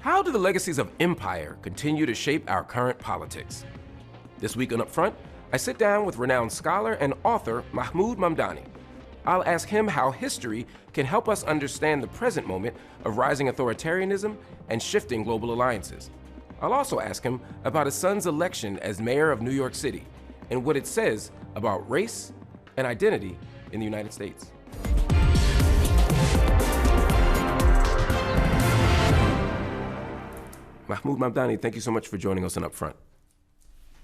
How do the legacies of empire continue to shape our current politics? This week on UpFront, I sit down with renowned scholar and author Mahmood Mamdani. I'll ask him how history can help us understand the present moment of rising authoritarianism and shifting global alliances. I'll also ask him about his son's election as mayor of New York City and what it says about race and identity in the United States. Mahmood Mamdani, thank you so much for joining us on UpFront.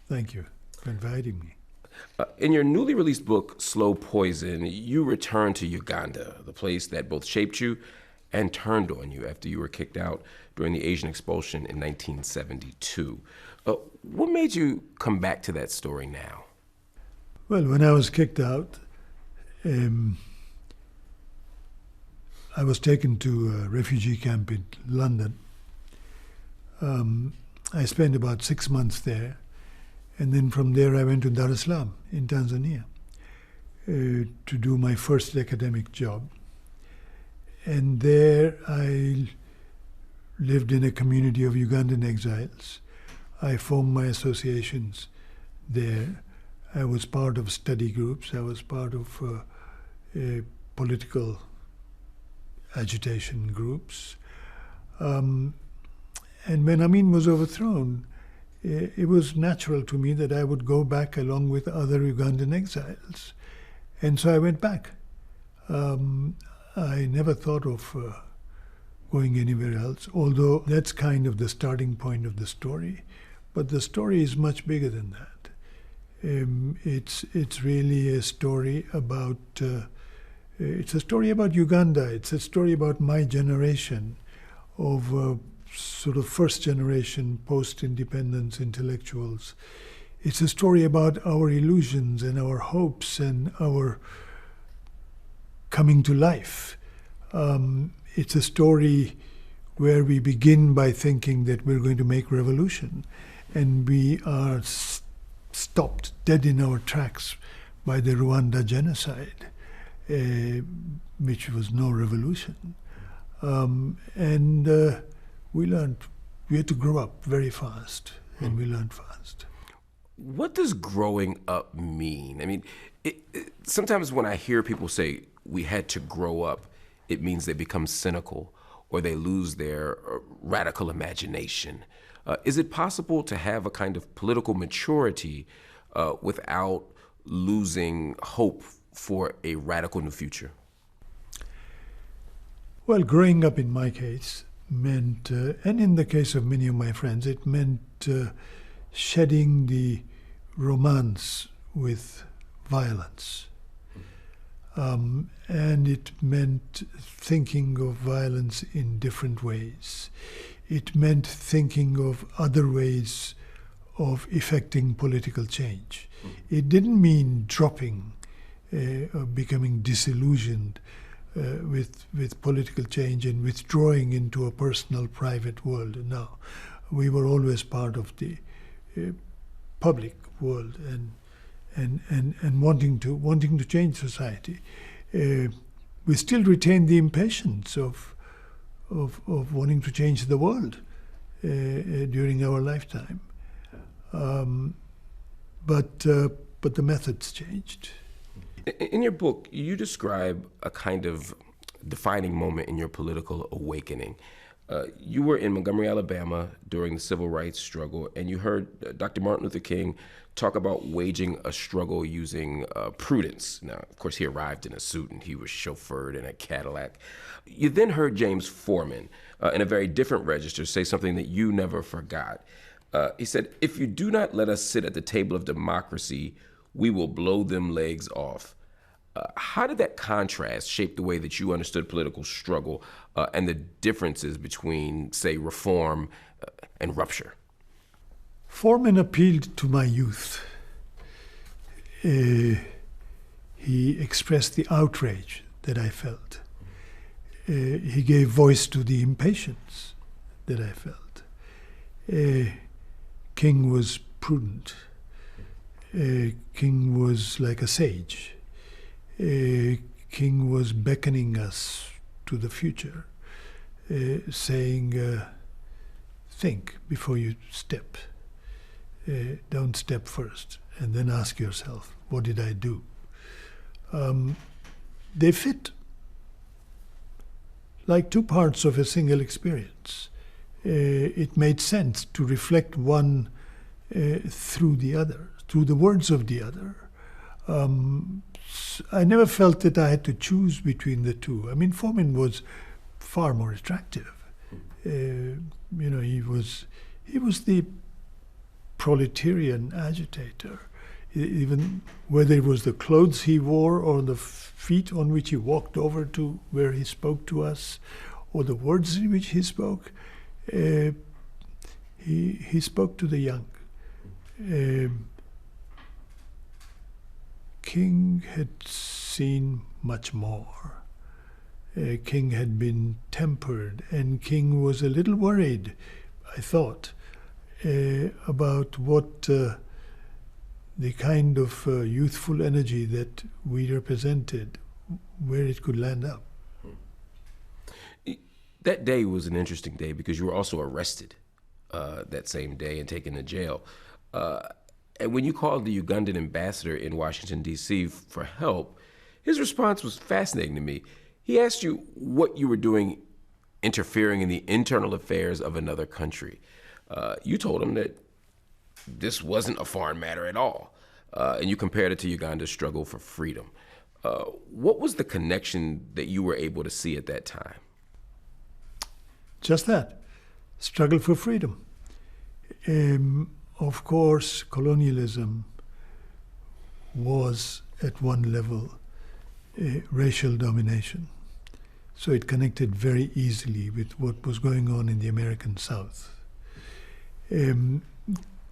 Thank you for inviting me. In your newly released book, Slow Poison, you return to Uganda, the place that both shaped you and turned on you after you were kicked out during the Asian expulsion in 1972. What made you come back to that story now? Well, when I was kicked out, I was taken to a refugee camp in London. I spent about 6 months there. And then from there I went to Dar es Salaam in Tanzania to do my first academic job. And there I lived in a community of Ugandan exiles. I formed my associations there. I was part of study groups. I was part of political agitation groups. And when Amin was overthrown, it was natural to me that I would go back along with other Ugandan exiles. And so I went back. I never thought of going anywhere else, although that's kind of the starting point of the story. But the story is much bigger than that. It's really a story about, it's a story about Uganda. It's a story about my generation of sort of first generation post-independence intellectuals. It's a story about our illusions and our hopes and our coming to life. It's a story where we begin by thinking that we're going to make revolution, and we are stopped dead in our tracks by the Rwanda genocide, which was no revolution. We had to grow up very fast, and we learned fast. What does growing up mean? I mean, sometimes when I hear people say we had to grow up, it means they become cynical or they lose their radical imagination. Is it possible to have a kind of political maturity without losing hope for a radical new future? Well, growing up in my case meant, and in the case of many of my friends, it meant shedding the romance with violence. And it meant thinking of violence in different ways. It meant thinking of other ways of effecting political change. It didn't mean dropping or becoming disillusioned with political change and withdrawing into a personal, private world. No, we were always part of the public world and wanting to change society. We still retain the impatience of wanting to change the world during our lifetime, but the methods changed. In your book, you describe a kind of defining moment in your political awakening. You were in Montgomery, Alabama during the civil rights struggle, and you heard Dr. Martin Luther King talk about waging a struggle using prudence. Now, of course, he arrived in a suit and he was chauffeured in a Cadillac. You then heard James Foreman, in a very different register, say something that you never forgot. He said, "If you do not let us sit at the table of democracy, we will blow them legs off." How did that contrast shape the way that you understood political struggle and the differences between, say, reform and rupture? Foreman appealed to my youth. He expressed the outrage that I felt. He gave voice to the impatience that I felt. King was prudent. King was like a sage. King was beckoning us to the future, saying, think before you step. Don't step first, and then ask yourself, what did I do? They fit like two parts of a single experience. It made sense to reflect one through the other, through the words of the other. I never felt that I had to choose between the two. I mean, Fomin was far more attractive. He was the proletarian agitator. Even whether it was the clothes he wore or the feet on which he walked over to where he spoke to us, or the words in which he spoke, he spoke to the young. King had seen much more. King had been tempered, and King was a little worried, I thought, about what the kind of youthful energy that we represented, where it could land up. That day was an interesting day because you were also arrested that same day and taken to jail. And when you called the Ugandan ambassador in Washington, D.C. for help, his response was fascinating to me. He asked you what you were doing interfering in the internal affairs of another country. You told him that this wasn't a foreign matter at all, and you compared it to Uganda's struggle for freedom. What was the connection that you were able to see at that time? Just that, struggle for freedom. Of course, colonialism was at one level racial domination. So it connected very easily with what was going on in the American South.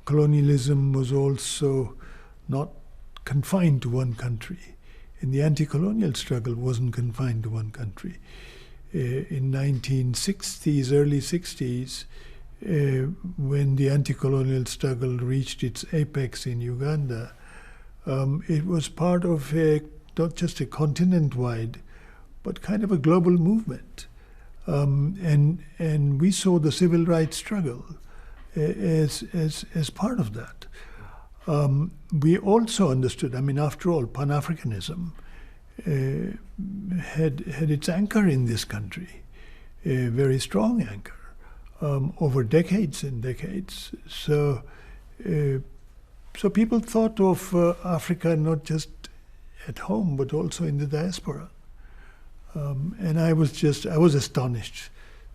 Colonialism was also not confined to one country. And the anti-colonial struggle wasn't confined to one country. In 1960s, early 60s, when the anti-colonial struggle reached its apex in Uganda, it was part of not just a continent-wide, but kind of a global movement. And we saw the civil rights struggle as part of that. We also understood, I mean, after all, Pan-Africanism had its anchor in this country, a very strong anchor, over decades and decades. So people thought of Africa not just at home, but also in the diaspora. And I was astonished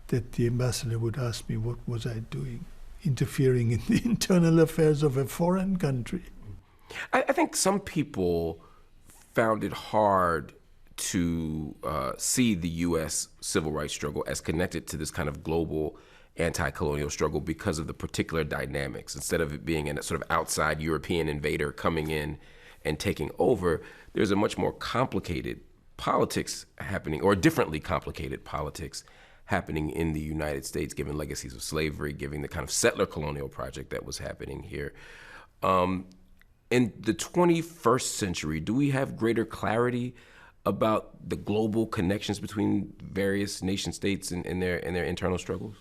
that the ambassador would ask me what was I doing, interfering in the internal affairs of a foreign country. I think some people found it hard to see the U.S. civil rights struggle as connected to this kind of global anti-colonial struggle because of the particular dynamics. Instead of it being a sort of outside European invader coming in and taking over, there's a much more complicated politics happening, or differently complicated politics happening in the United States, given legacies of slavery, given the kind of settler colonial project that was happening here. In the 21st century, do we have greater clarity about the global connections between various nation states and their internal struggles?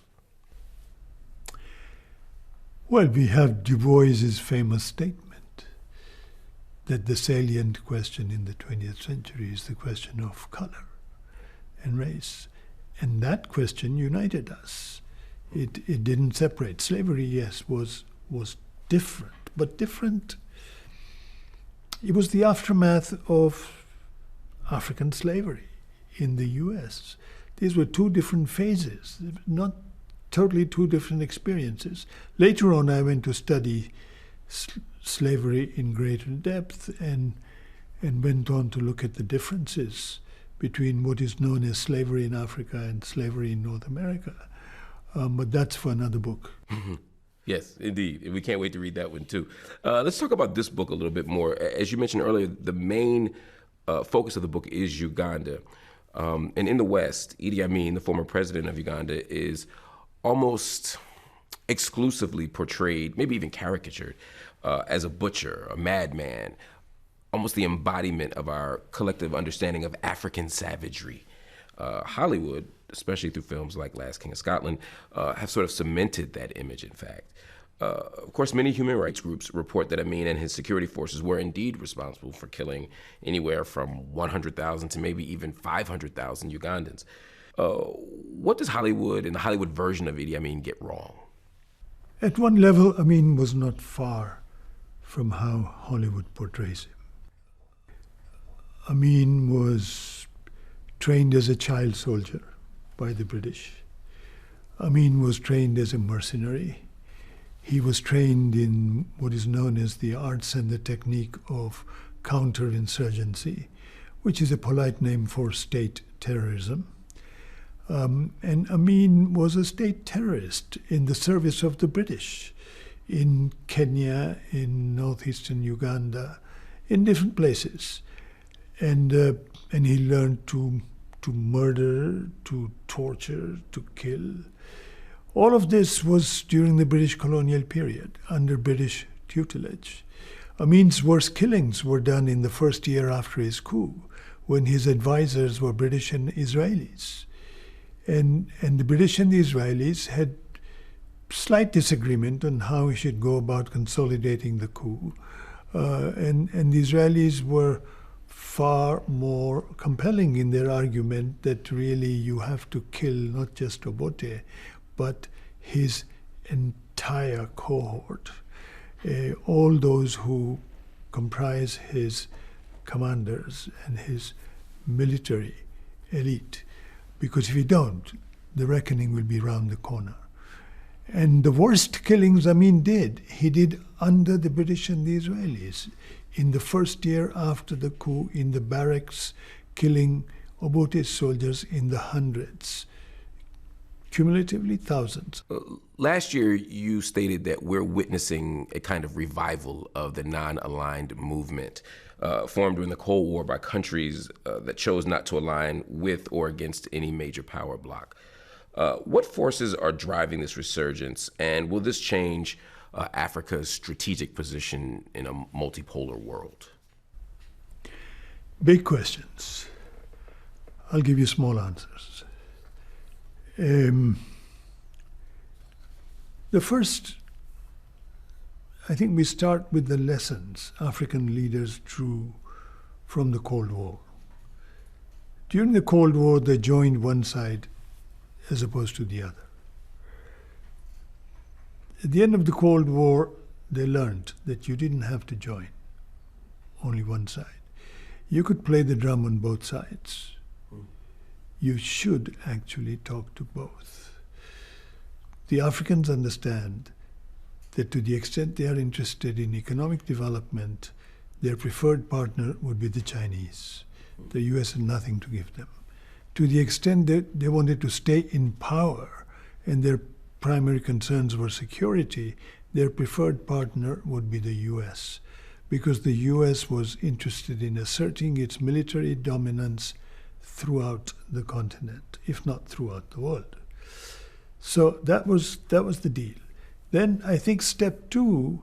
Well, we have Du Bois's famous statement that the salient question in the 20th century is the question of color and race. And that question united us. It didn't separate. Slavery, yes, was different, but different. It was the aftermath of African slavery in the U.S. These were two different phases, not totally two different experiences. Later on, I went to study slavery in greater depth and went on to look at the differences between what is known as slavery in Africa and slavery in North America. But that's for another book. Mm-hmm. Yes, indeed. We can't wait to read that one, too. Let's talk about this book a little bit more. As you mentioned earlier, the main focus of the book is Uganda. And in the West, Idi Amin, the former president of Uganda, is almost exclusively portrayed, maybe even caricatured, as a butcher, a madman, almost the embodiment of our collective understanding of African savagery. Hollywood especially through films like Last King of Scotland, have sort of cemented that image, in fact. Of course, many human rights groups report that Amin and his security forces were indeed responsible for killing anywhere from 100,000 to maybe even 500,000 Ugandans. What does Hollywood and the Hollywood version of Idi Amin get wrong? At one level, Amin was not far from how Hollywood portrays him. Amin was trained as a child soldier by the British. Amin was trained as a mercenary. He was trained in what is known as the arts and the technique of counterinsurgency, which is a polite name for state terrorism. And Amin was a state terrorist in the service of the British in Kenya, in northeastern Uganda, in different places. And he learned to murder, to torture, to kill. All of this was during the British colonial period, under British tutelage. Amin's worst killings were done in the first year after his coup, when his advisors were British and Israelis. And the British and the Israelis had slight disagreement on how he should go about consolidating the coup. And the Israelis were far more compelling in their argument that really you have to kill not just Obote, but his entire cohort, all those who comprise his commanders and his military elite. Because if you don't, the reckoning will be round the corner. And the worst killings Amin did, he did under the British and the Israelis. In the first year after the coup, in the barracks, killing Obote's soldiers in the hundreds. Cumulatively, thousands. Last year, you stated that we're witnessing a kind of revival of the non-aligned movement formed during the Cold War by countries that chose not to align with or against any major power bloc. What forces are driving this resurgence, and will this change Africa's strategic position in a multipolar world? Big questions. I'll give you small answers. The first, I think we start with the lessons African leaders drew from the Cold War. During the Cold War, they joined one side as opposed to the other. At the end of the Cold War, they learned that you didn't have to join only one side. You could play the drum on both sides. You should actually talk to both. The Africans understand that to the extent they are interested in economic development, their preferred partner would be the Chinese. The US had nothing to give them. To the extent that they wanted to stay in power and their primary concerns were security, their preferred partner would be the US, because the US was interested in asserting its military dominance throughout the continent, if not throughout the world. So that was the deal. Then I think step two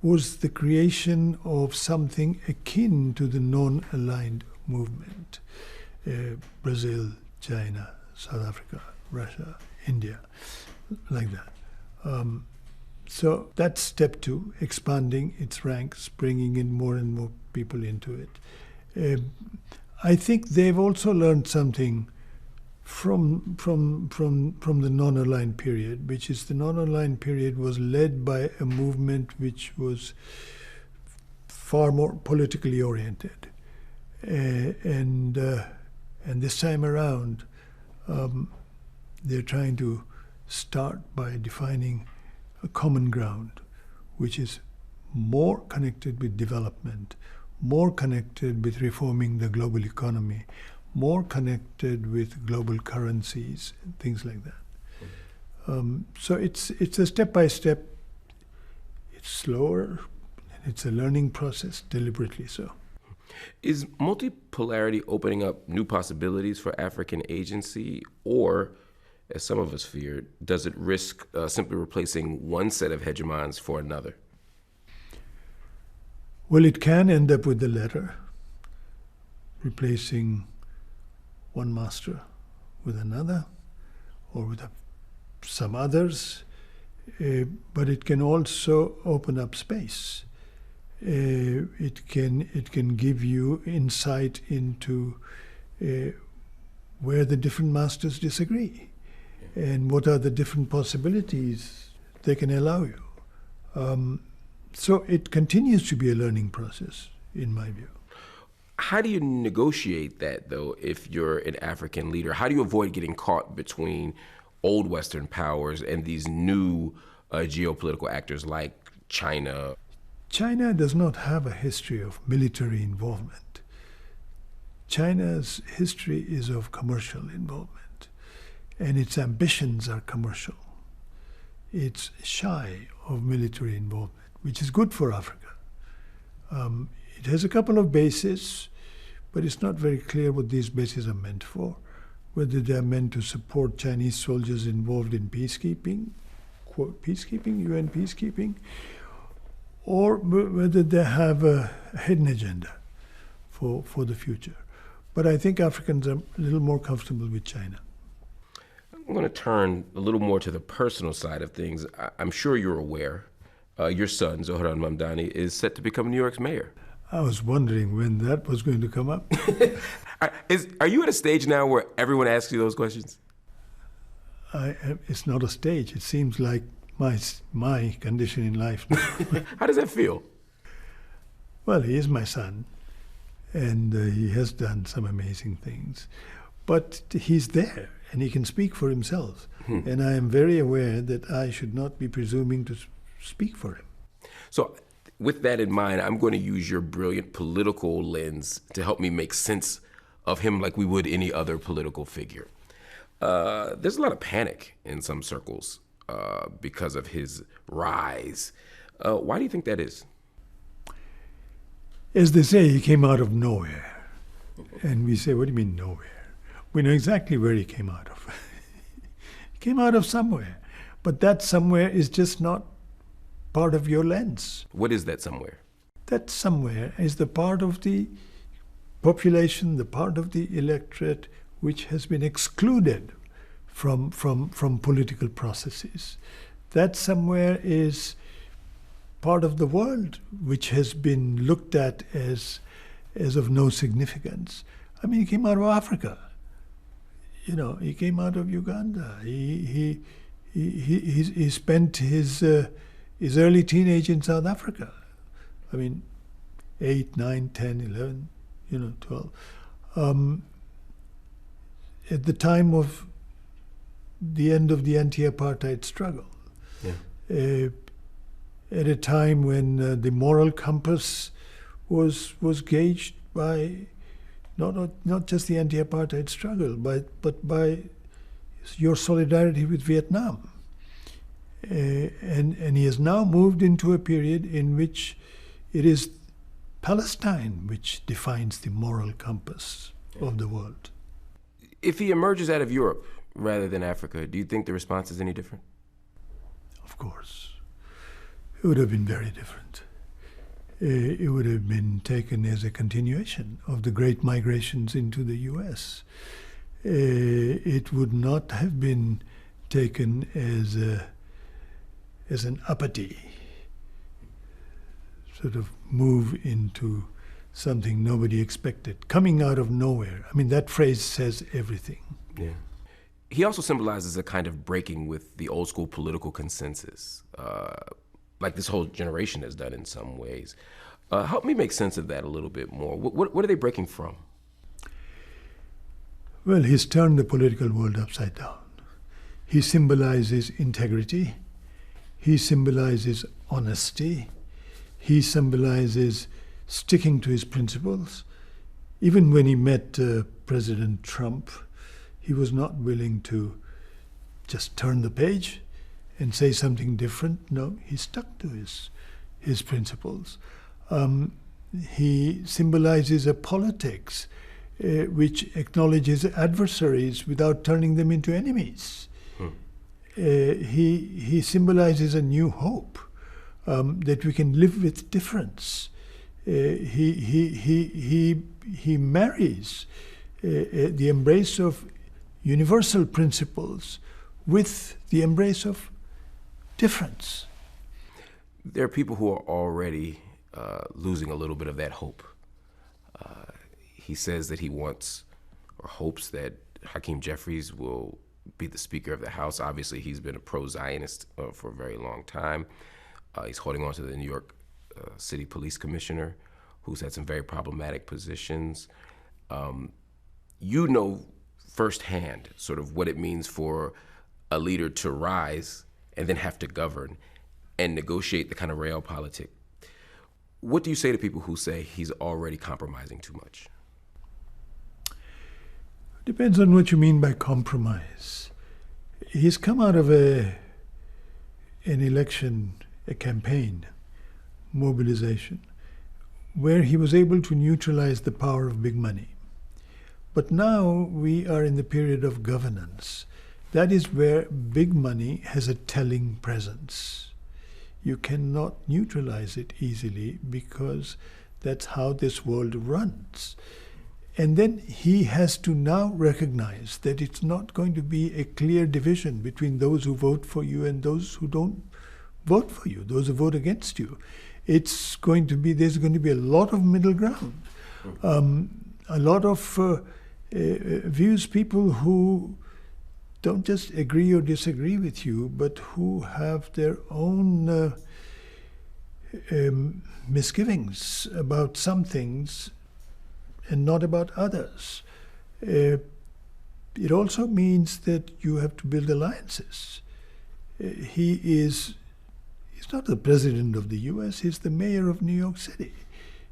was the creation of something akin to the non-aligned movement. Brazil, China, South Africa, Russia, India, like that. So that's step two, expanding its ranks, bringing in more and more people into it. I think they've also learned something from the non-aligned period, which is the non-aligned period was led by a movement which was far more politically oriented. And this time around, they're trying to start by defining a common ground, which is more connected with development, more connected with reforming the global economy, more connected with global currencies, and things like that. So it's a step-by-step, it's slower, and it's a learning process, deliberately so. Is multipolarity opening up new possibilities for African agency, or, as some of us feared, does it risk simply replacing one set of hegemons for another? Well, it can end up with the latter, replacing one master with another. or with some others, but it can also open up space. It can give you insight into where the different masters disagree, and what are the different possibilities they can allow you. So it continues to be a learning process, in my view. How do you negotiate that, though, if you're an African leader? How do you avoid getting caught between old Western powers and these new geopolitical actors like China? China does not have a history of military involvement. China's history is of commercial involvement, and its ambitions are commercial. It's shy of military involvement, which is good for Africa. It has a couple of bases, but it's not very clear what these bases are meant for, whether they are meant to support Chinese soldiers involved in peacekeeping, quote, peacekeeping, UN peacekeeping, or whether they have a hidden agenda for the future. But I think Africans are a little more comfortable with China. I'm going to turn a little more to the personal side of things. I'm sure you're aware your son, Zohran Mamdani, is set to become New York's mayor. I was wondering when that was going to come up. Are you at a stage now where everyone asks you those questions? It's not a stage. It seems like my condition in life. How does that feel? Well, he is my son, and he has done some amazing things. But he's there, and he can speak for himself. And I am very aware that I should not be presuming to speak for him. So with that in mind, I'm going to use your brilliant political lens to help me make sense of him like we would any other political figure. There's a lot of panic in some circles because of his rise. Why do you think that is? As they say, he came out of nowhere. And we say, what do you mean nowhere? We know exactly where he came out of. He came out of somewhere. But that somewhere is just not part of your lens. What is that somewhere? That somewhere is the part of the population, the part of the electorate which has been excluded from political processes. That somewhere is part of the world which has been looked at as of no significance. I mean, he came out of Africa. You know, he came out of Uganda. He spent his early teenage in South Africa. I mean, 8, 9, 10, 11, 12. At the time of the end of the anti-apartheid struggle. Yeah. At a time when the moral compass was gauged by not just the anti-apartheid struggle, but by your solidarity with Vietnam. And he has now moved into a period in which it is Palestine which defines the moral compass of the world. If he emerges out of Europe rather than Africa, do you think the response is any different? Of course. It would have been very different. It would have been taken as a continuation of the great migrations into the US. It would not have been taken as an uppity sort of move into something nobody expected, coming out of nowhere. I mean, that phrase says everything. Yeah. He also symbolizes a kind of breaking with the old school political consensus, like this whole generation has done in some ways. Help me make sense of that a little bit more. What are they breaking from? Well, he's turned the political world upside down. He symbolizes integrity. He symbolizes honesty. He symbolizes sticking to his principles. Even when he met President Trump, he was not willing to just turn the page and say something different. No, he stuck to his principles. He symbolizes a politics which acknowledges adversaries without turning them into enemies. He symbolizes a new hope that we can live with difference. He marries the embrace of universal principles with the embrace of difference. There are people who are already losing a little bit of that hope. He says that he wants or hopes that Hakeem Jeffries will be the Speaker of the House. Obviously, he's been a pro-Zionist for a very long time. He's holding on to the New York City Police Commissioner, who's had some very problematic positions. You know firsthand sort of what it means for a leader to rise and then have to govern and negotiate the kind of realpolitik. What do you say to people who say he's already compromising too much? Depends on what you mean by compromise. He's come out of an election, a campaign, mobilization, where he was able to neutralize the power of big money. But now we are in the period of governance. That is where big money has a telling presence. You cannot neutralize it easily because that's how this world runs. And then he has to now recognize that it's not going to be a clear division between those who vote for you and those who don't vote for you, those who vote against you. There's going to be a lot of middle ground, a lot of views, people who don't just agree or disagree with you, but who have their own misgivings about some things and not about others. It also means that you have to build alliances. He's not the president of the US, he's the mayor of New York City.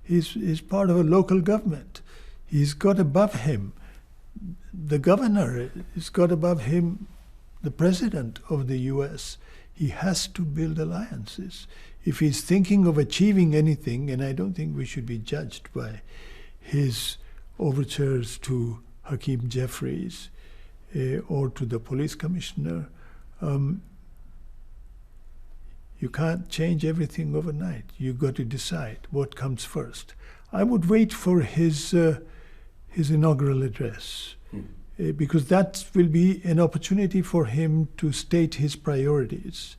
He's part of a local government. He's got above him the governor, he's got above him the president of the US. He has to build alliances. If he's thinking of achieving anything, and I don't think we should be judged by his overtures to Hakeem Jeffries or to the police commissioner, you can't change everything overnight. You've got to decide what comes first. I would wait for his inaugural address because that will be an opportunity for him to state his priorities.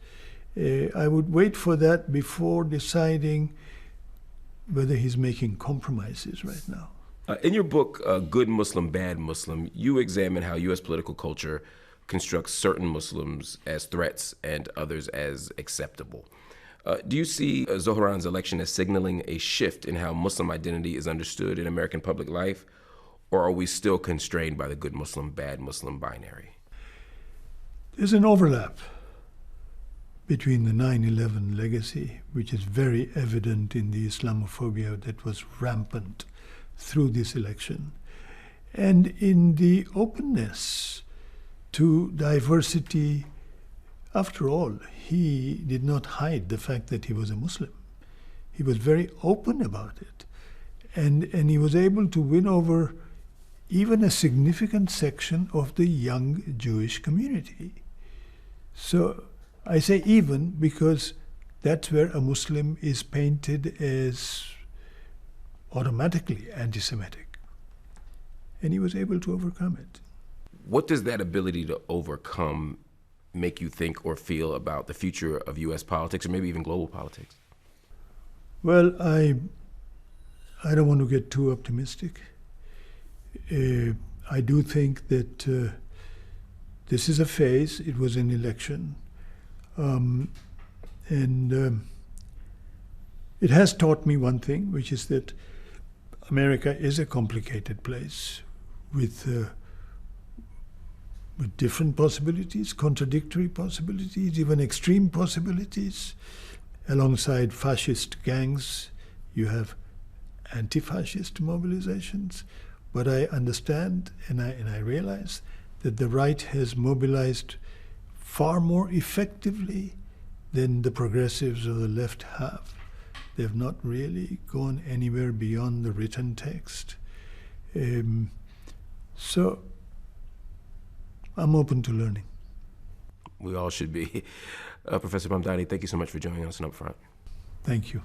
I would wait for that before deciding whether he's making compromises right now. In your book, Good Muslim, Bad Muslim, you examine how U.S. political culture constructs certain Muslims as threats and others as acceptable. Do you see Zohran's election as signaling a shift in how Muslim identity is understood in American public life, or are we still constrained by the good Muslim, bad Muslim binary? There's an overlap between the 9/11 legacy, which is very evident in the Islamophobia that was rampant through this election, and in the openness to diversity. After all, he did not hide the fact that he was a Muslim. He was very open about it. And he was able to win over even a significant section of the young Jewish community. So I say even because that's where a Muslim is painted as automatically anti-Semitic. And he was able to overcome it. What does that ability to overcome make you think or feel about the future of U.S. politics, or maybe even global politics? Well, I don't want to get too optimistic. I do think that this is a phase. It was an election. And it has taught me one thing, which is that America is a complicated place with different possibilities, contradictory possibilities, even extreme possibilities. Alongside fascist gangs, you have anti-fascist mobilizations. But I understand and I realize that the right has mobilized far more effectively than the progressives or the left have. They have not really gone anywhere beyond the written text. So I'm open to learning. We all should be. Professor Mamdani, thank you so much for joining us on UpFront. Thank you.